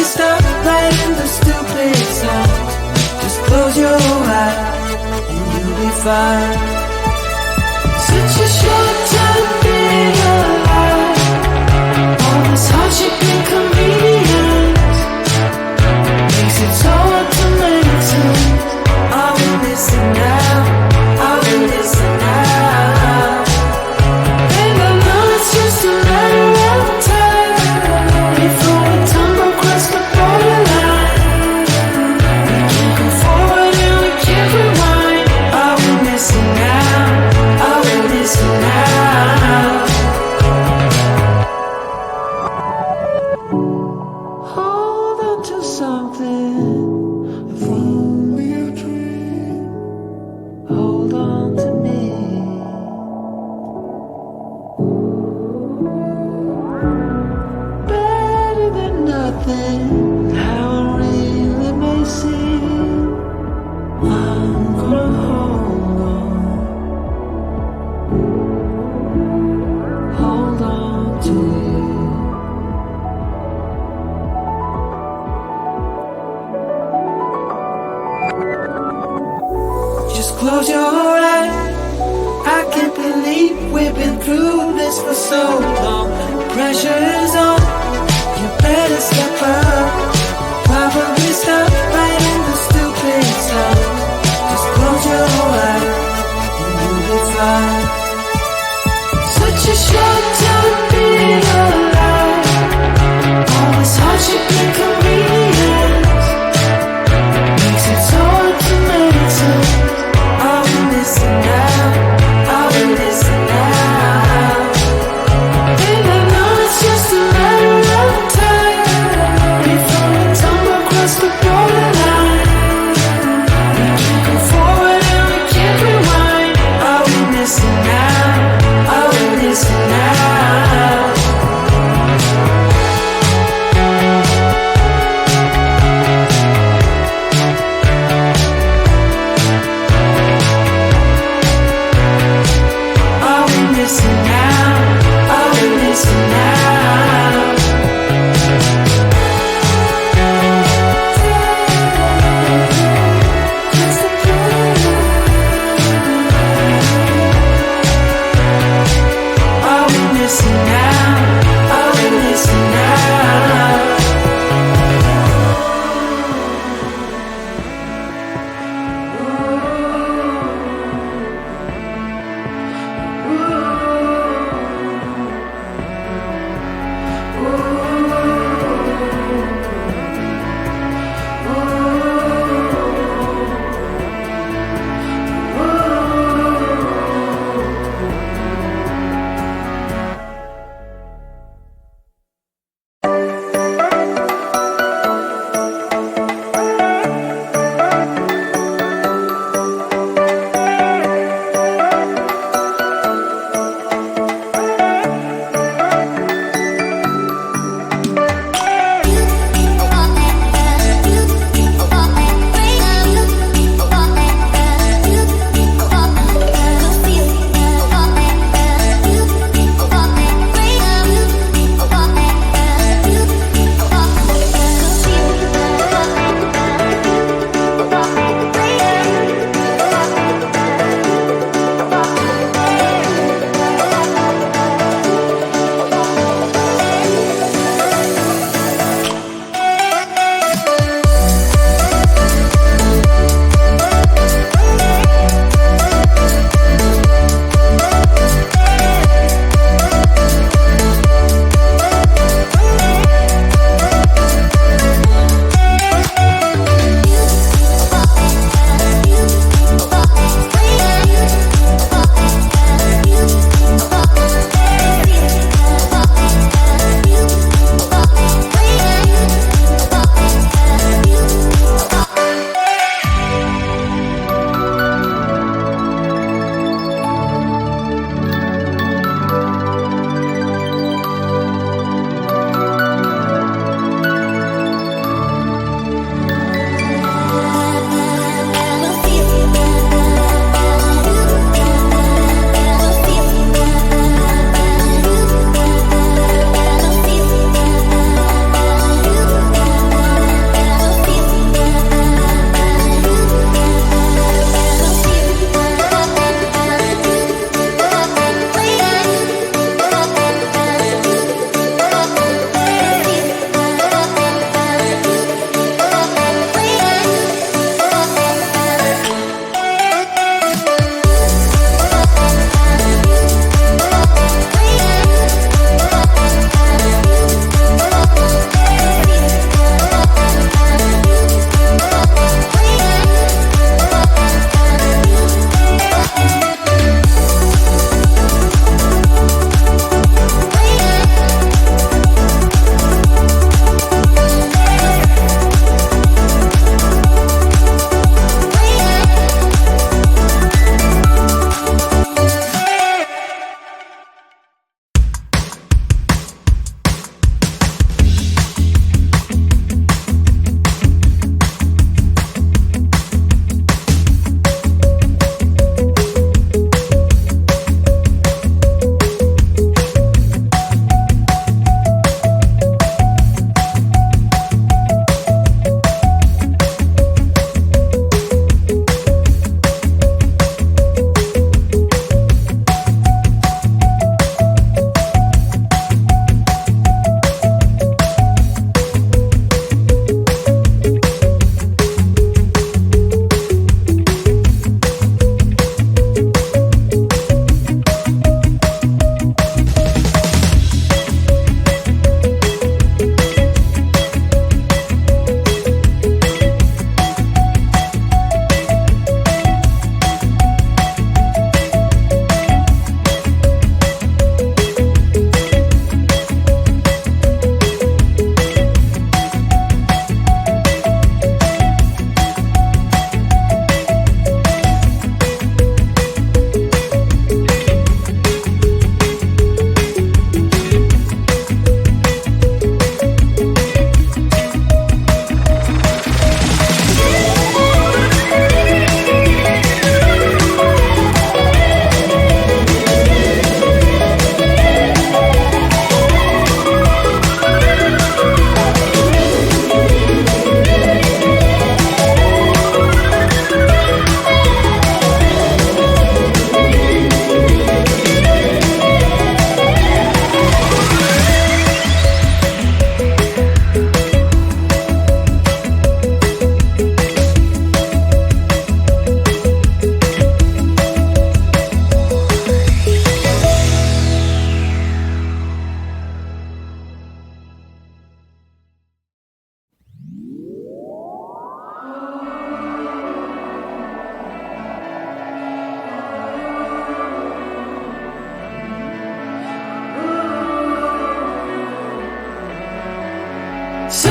stop writing the stupid songs. Just close your eyes and you'll be fine. Such a short time being alive. All this hardship and convenience makes it so hard to make sense. Are we missing now? Are we missing now? Babe, I know it's just a matter of time before we tumble across the borderline. We can't go forward and we can't rewind. Are we missing now? Are we missing now? Hold on to something. If only a dream. Hold on to me. Better than nothing. How it really may seem. I'm gonna hold on. Hold on to you. Just close your eyes. I can't believe we've been through this for so long. Pressure is on. You better step up. Probably stop writing the stupid songs. Just close your eyes and you'll be fine. Such a short time being alive. All this hardship and convenience makes it so hard to make sense. Are we missing now? Are we missing now? Baby, I know it's just a matter of time before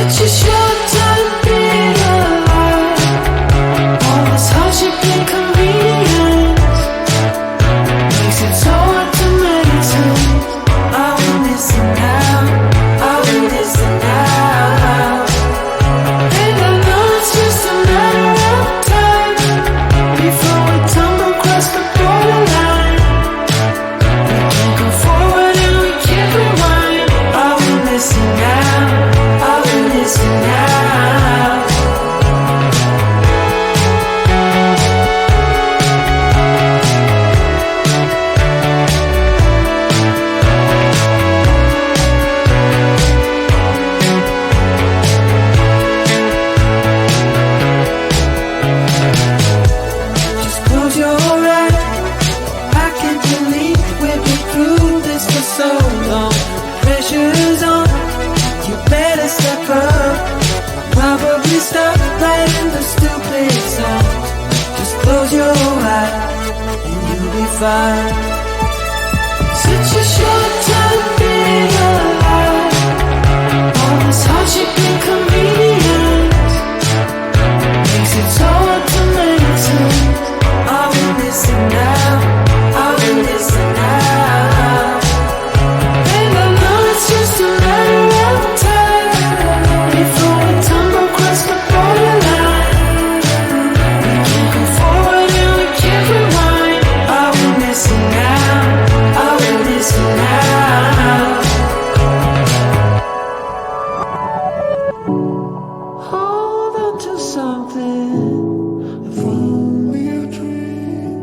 Such a short time being alive. All this hardship and convenience makes it so hard to meditate. I will listen now, I will listen now. And I know it's just a matter of time before we tumble across the borderline. We can't go forward and we can't rewind. I will listen now, I will listen now. Just close your eyes. I can't believe we've been through this for so long. Pressure's on, you better step up. Probably stop writing the stupid song. Just close your eyes and you'll be fine. Such a short time being alive. All this hardship and convenience makes it so hard to meditate. I will listen now, I will listen now. And I know it's just a matter of time before we tumble across the borderline. We can't go forward and we can't rewind. I will listen now, I will listen now. Hold on to something, if only a dream.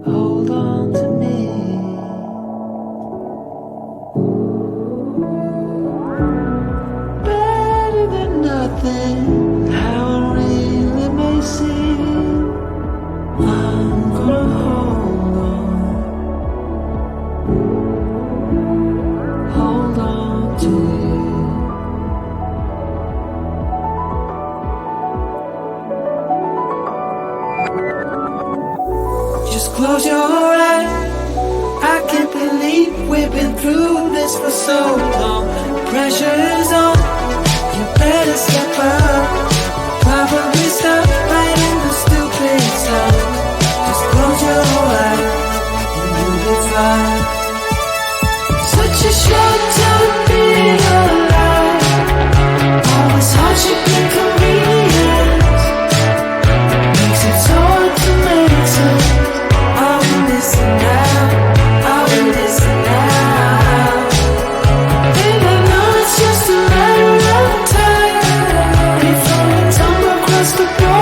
Hold on to me. Better than nothing, how it really may seem. I'm gonna hold on to you. Just close your eyes. I can't believe we've been through this for so long. Pressure's on, you better step up. Probably stop writing the stupid song. Just close your eyes and you'll be fine. Such a short time being alive. All this hardship and convenience makes it so hard to meditate. I will listen now, I will listen now. And I know it's just a matter of time before we tumble across the borderline.